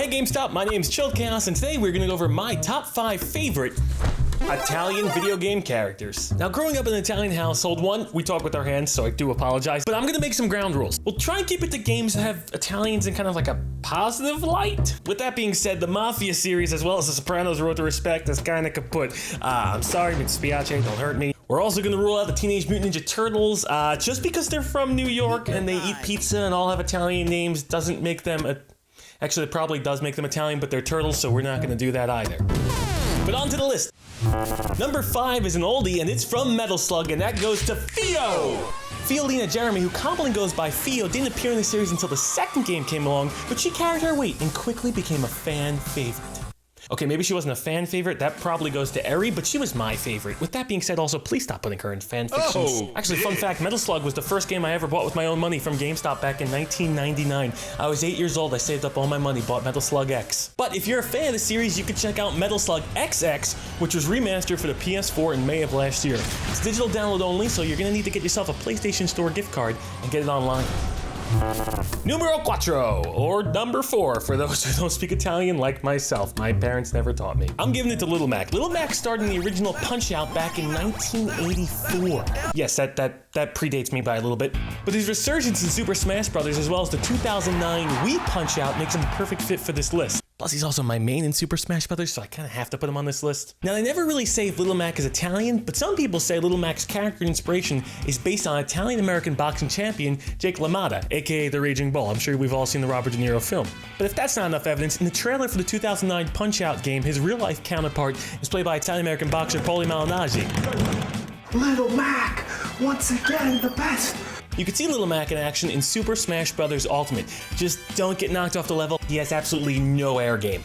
Hey GameStop, my name's Chilled Chaos, and today we're gonna go over my top 5 favorite Italian video game characters. Now, growing up in an Italian household, one, we talk with our hands, so I do apologize, but I'm gonna make some ground rules. We'll try and keep it to games that have Italians in kind of like a positive light. With that being said, the Mafia series, as well as the Sopranos Road to Respect, is kinda kaput. I'm sorry, mi dispiace, don't hurt me. We're also gonna rule out the Teenage Mutant Ninja Turtles. Just because they're from New York and they eat pizza and all have Italian names doesn't make them actually, it probably does make them Italian, but they're turtles, so we're not gonna do that either. But on to the list. Number 5 is an oldie, and it's from Metal Slug, and that goes to Fio! Fiolina Jeremy, who commonly goes by Fio, didn't appear in the series until the second game came along, but she carried her weight and quickly became a fan favorite. Okay, maybe she wasn't a fan favorite, that probably goes to Eri, but she was my favorite. With that being said, also, please stop putting her in fan fictions. Actually, fun fact, Metal Slug was the first game I ever bought with my own money from GameStop back in 1999. I was 8 years old, I saved up all my money, bought Metal Slug X. But if you're a fan of the series, you can check out Metal Slug XX, which was remastered for the PS4 in May of last year. It's digital download only, so you're gonna need to get yourself a PlayStation Store gift card and get it online. Numero 4, or number 4, for those who don't speak Italian like myself. My parents never taught me. I'm giving it to Little Mac. Little Mac starred in the original Punch-Out back in 1984. Yes, that predates me by a little bit. But his resurgence in Super Smash Bros. As well as the 2009 Wii Punch-Out makes him a perfect fit for this list. Plus, he's also my main in Super Smash Bros., so I kind of have to put him on this list. Now, they never really say if Little Mac is Italian, but some people say Little Mac's character inspiration is based on Italian-American boxing champion Jake LaMotta, aka the Raging Bull. I'm sure we've all seen the Robert De Niro film. But if that's not enough evidence, in the trailer for the 2009 Punch-Out game, his real-life counterpart is played by Italian-American boxer Paulie Malignaggi. Little Mac, once again the best. You can see Little Mac in action in Super Smash Bros. Ultimate. Just don't get knocked off the level. He has absolutely no air game.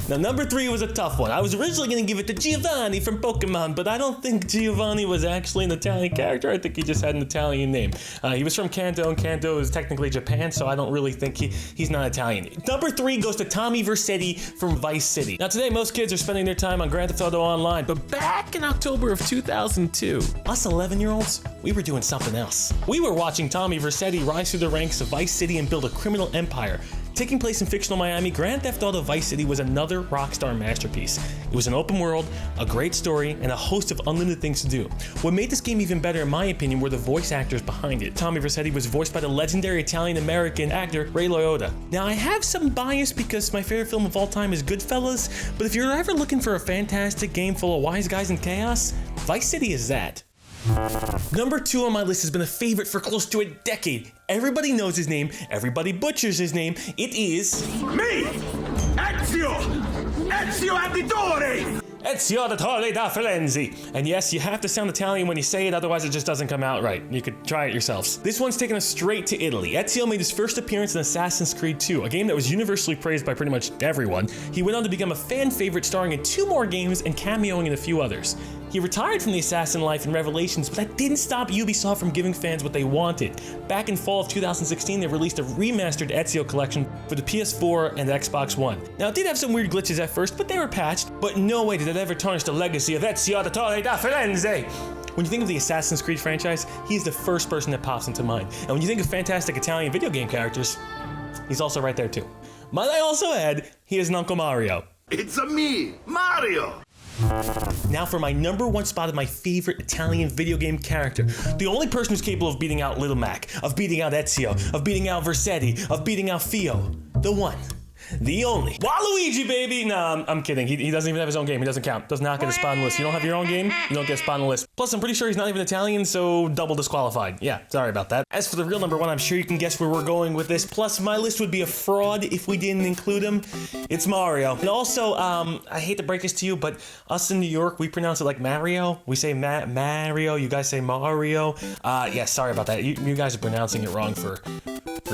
Now, number 3 was a tough one. I was originally going to give it to Giovanni from Pokemon, but I don't think Giovanni was actually an Italian character. I think he just had an Italian name. He was from Kanto, and Kanto is technically Japan, so I don't really think he's not Italian. Number 3 goes to Tommy Vercetti from Vice City. Now, today, most kids are spending their time on Grand Theft Auto Online, but back in October of 2002, us 11-year-olds, we were doing something else. We were watching Tommy Vercetti rise through the ranks of Vice City and build a criminal empire. Taking place in fictional Miami, Grand Theft Auto Vice City was another Rockstar masterpiece. It was an open world, a great story, and a host of unlimited things to do. What made this game even better, in my opinion, were the voice actors behind it. Tommy Vercetti was voiced by the legendary Italian-American actor Ray Liotta. Now, I have some bias because my favorite film of all time is Goodfellas, but if you're ever looking for a fantastic game full of wise guys and chaos, Vice City is that. Number 2 on my list has been a favorite for close to a decade. Everybody knows his name, everybody butchers his name. It is... Me! Ezio Auditore! Ezio Auditore da Firenze. And yes, you have to sound Italian when you say it, otherwise it just doesn't come out right. You could try it yourselves. This one's taken us straight to Italy. Ezio made his first appearance in Assassin's Creed 2, a game that was universally praised by pretty much everyone. He went on to become a fan favorite, starring in 2 more games and cameoing in a few others. He retired from the assassin life in Revelations, but that didn't stop Ubisoft from giving fans what they wanted. Back in fall of 2016, they released a remastered Ezio collection for the PS4 and Xbox One. Now, it did have some weird glitches at first, but they were patched, but no way did it ever tarnish the legacy of Ezio Auditore da Firenze. When you think of the Assassin's Creed franchise, he's the first person that pops into mind. And when you think of fantastic Italian video game characters, he's also right there too. Might I also add, he is an Uncle Mario. It's me, Mario! Now for my number 1 spot of my favorite Italian video game character. The only person who's capable of beating out Little Mac, of beating out Ezio, of beating out Vercetti, of beating out Fio. The one. The only. Waluigi, baby! Nah, I'm kidding. He doesn't even have his own game. He doesn't count. Does not get a spot on the list. You don't have your own game, you don't get a spot on the list. Plus, I'm pretty sure he's not even Italian, so double disqualified. Yeah, sorry about that. As for the real number 1, I'm sure you can guess where we're going with this. Plus, my list would be a fraud if we didn't include him. It's Mario. And also, I hate to break this to you, but us in New York, we pronounce it like Mario. We say Mario. You guys say Mario. Yeah, sorry about that. You guys are pronouncing it wrong for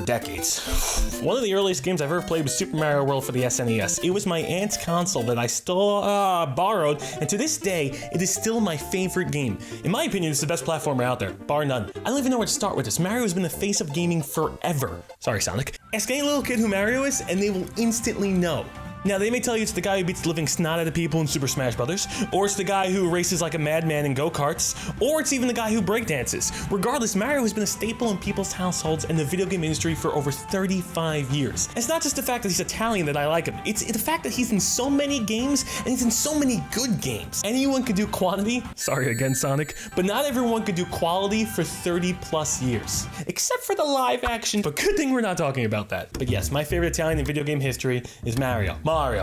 decades. One of the earliest games I've ever played was Super Mario World for the SNES. It was my aunt's console that I still borrowed, and to this day, it is still my favorite game. In my opinion, it's the best platformer out there, bar none. I don't even know where to start with this. Mario has been the face of gaming forever. Sorry, Sonic. Ask any little kid who Mario is, and they will instantly know. Now, they may tell you it's the guy who beats the living snot out of people in Super Smash Brothers, or it's the guy who races like a madman in go-karts, or it's even the guy who breakdances. Regardless, Mario has been a staple in people's households and the video game industry for over 35 years. And it's not just the fact that he's Italian that I like him, it's the fact that he's in so many games, and he's in so many good games. Anyone could do quantity, sorry again Sonic, but not everyone could do quality for 30 plus years. Except for the live action, but good thing we're not talking about that. But yes, my favorite Italian in video game history is Mario,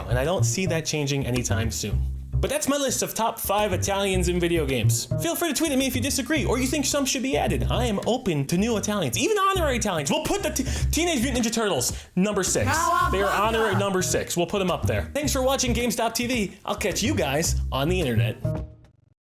and I don't see that changing anytime soon. But that's my list of top 5 Italians in video games. Feel free to tweet at me if you disagree, or you think some should be added. I am open to new Italians, even honorary Italians. We'll put the Teenage Mutant Ninja Turtles, number 6. They are honorary number 6. We'll put them up there. Thanks for watching GameStop TV. I'll catch you guys on the internet.